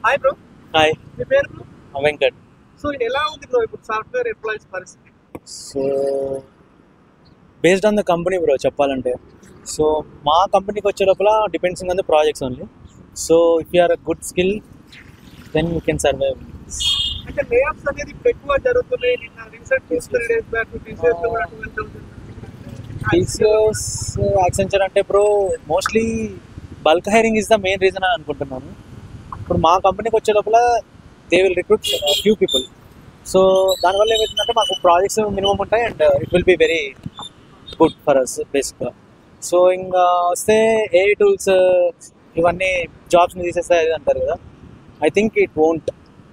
Hi bro. Hi, మీ పేరు bro? Venkat. So ఎలా ఉంది బ్రో ఇప్పుడు సాఫ్ట్వేర్ ఎంప్లాయీస్ పరిస్థితి? So based on the company bro చెప్పాలంటే, సో మా కంపెనీకి వచ్చే లోపల depending on the projects only. So if you are a good skill then you can survive. అంటే లే ఆఫ్స్ అనేది ఇప్పుడు ఎక్కువ జరుగుతున్నాయి. నిన్న రీసెంట్ 2-3 days బ్యాక్ టీసీఎస్ లో కూడా 12,000 టీసీఎస్, యాక్సెంచర్ అంటే bro mostly bulk hiring is the main reason అని అనుకుంటున్నాను. ఇప్పుడు మా కంపెనీకి వచ్చే లోపల they will recruit few people. So దానివల్ల ఏమవుతుందంటే మాకు ప్రాజెక్ట్స్ మినిమం ఉంటాయి and it will be very good for us బేసిక్గా. సో ఇంకా వస్తే ఏఐ టూల్స్ ఇవన్నీ జాబ్స్ని తీసేస్తాయి అంటారు కదా. I think it won't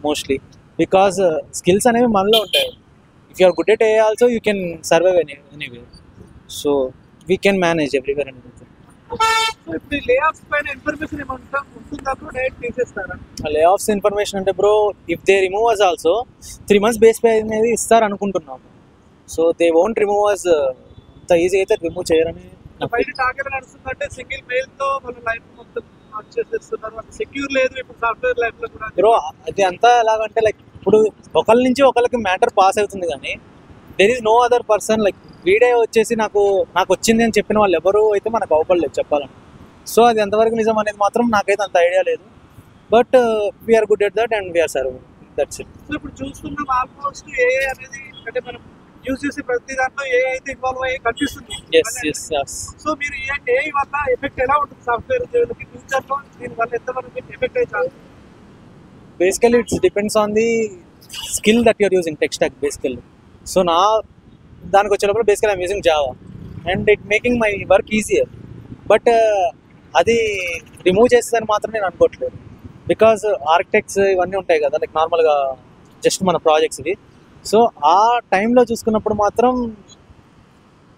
mostly, because skills అనేవి మనలో ఉంటాయి. If you are good at AI also you can survive anyway. So we can manage everywhere and everything. So ఇప్పుడు లే ఆఫ్స్ పైన ఇన్ఫర్మేషన్ ఏమంటా ఉంటుందా బ్రో? డైరెక్ట్ తీసేస్తారా? లే ఆఫ్స్ ఇన్ఫర్మేషన్ అంటే bro, if they remove us also 3 months base pay అనేది ఇస్తారు అనుకుంటున్నాము. So they won't remove us, అంత ఈజీ అయితే రిమూవ్ చేయరని. బయట టార్గెట్ నడుస్తుందంటే సింగిల్ మెయిల్ తో వాళ్ళ లైఫ్ మొత్తం చేసేస్తున్నారు. అది సెక్యూర్ లేదు ఇప్పుడు సాఫ్ట్వేర్ లైఫ్ లో కూడా. బ్రో అది అంతా ఎలాగంటే లైక్ ఇప్పుడు ఒకళ్ళ నుంచి ఒకళ్ళకి మ్యాటర్ పాస్ అవుతుంది, కానీ there is no other person like వీడే వచ్చేసి నాకు వచ్చింది అని చెప్పిన వాళ్ళు ఎవరు అయితే మనకు అవపడలేదు చెప్పాలని. సో అది ఎంతవరకు నిజం అనేది మాత్రం నాకైతే అంత ఐడియా లేదు. But we are good at that and we are serve, that's it. So ఇప్పుడు చూస్తున్నాం ఆల్మోస్ట్ ఏఐ అనేది, అంటే మనం యూజ్ చేసే ప్రతి దాంట్లో ఏఐ అయితే ఇన్వాల్వ్ అయ్యి కనిపిస్తుంది. yes. సో మీరు ఏఐ వల్ల ఎఫెక్ట్ ఎలా ఉంటుంది సాఫ్ట్వేర్ ఉద్యోగులకి ఫ్యూచర్ లో? దీని వల్ల ఎంతవరకు ఎఫెక్ట్ అయ్యే chance? Basically it's depends on the skill that you are using, tech stack basically. So నా దానికి వచ్చేటప్పుడు basically I'm using Java and it making my work easier. But అది రిమూవ్ చేసేదని మాత్రం నేను అనుకోవట్లేదు, బికాజ్ ఆర్కిటెక్ట్స్ ఇవన్నీ ఉంటాయి కదా లైక్ నార్మల్గా జస్ట్ మన ప్రాజెక్ట్స్కి. సో ఆ టైంలో చూసుకున్నప్పుడు మాత్రం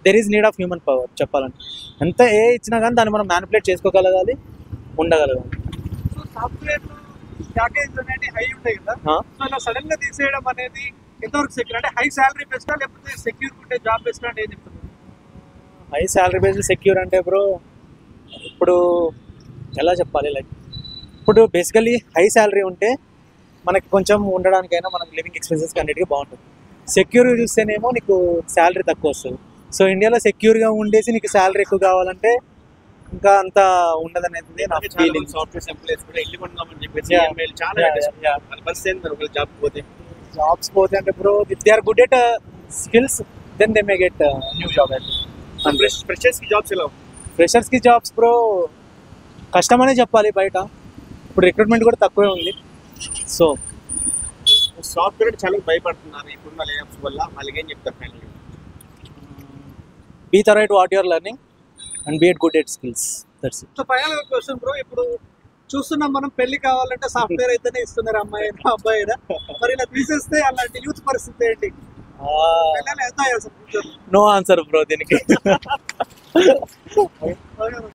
there is need of human power చెప్పాలంటే. ఎంత ఏ ఇచ్చినా కానీ దాన్ని మనం మ్యానిపులేట్ చేసుకోగలగాలి, ఉండగలగాలి. సో సాఫ్ట్వేర్ ప్యాకేజ్ అనేది హై ఉంటాయి కదా, సో ఇలా సడన్ గా తీసేయడం అనేది ఎంతవరకు సెక్యూర్? అంటే హై శాలరీ బెస్టా లేకపోతే సెక్యూర్ ఉంటే జాబ్ బెస్టా అంటే ఏం చెప్తున్నారు? హై శాలరీ బేస్డ్ సెక్యూర్ అంటే బ్రో ఇప్పుడు ఎలా చెప్పాలి, లైక్ ఇప్పుడు బేసికలీ హై శాలరీ ఉంటే మనకి కొంచెం ఉండడానికైనా మనకి లివింగ్ ఎక్స్పెన్సెస్ అన్నిటికీ బాగుంటుంది. సెక్యూర్ చూస్తేనేమో నీకు శాలరీ తక్కువ వస్తుంది. సో ఇండియాలో సెక్యూర్గా ఉండేసి నీకు శాలరీ ఎక్కువ కావాలంటే ఇంకా అంత ఉండదనేది నా ఫీలింగ్. సాఫ్ట్వేర్ ఎంప్లాయీస్ కూడా ఇల్లు కొన్నామని చెప్పేసి చాలా జాబ్ పోతే జాబ్స్ పోతే అంటే bro if they are good at skills then they may get new job. Freshers కి జాబ్స్ ఎలా? ఫ్రెషర్స్కి జాబ్స్ బ్రో కష్టమనే చెప్పాలి. బయట ఇప్పుడు రిక్రూట్మెంట్ కూడా తక్కువే ఉంది. సో సాఫ్ట్వేర్ చాలా భయపడుతున్నారు ఇప్పుడున్న లేఆఫ్స్ వల్ల. వాళ్ళకి ఏం చెప్తారు final? Be thorough at what your learning and be at good at skills, that's it. So final question bro, ఇప్పుడు చూస్తున్నాం మనం పెళ్లి కావాలంటే సాఫ్ట్వేర్ అయితేనే ఇస్తున్నారు, అమ్మాయి అయినా అబ్బాయి అయినా. మరి ఇలా తీసేస్తే అలాంటి యూత్ పరిస్థితి ఏంటి? నో ఆన్సర్ బ్రో దీనికి.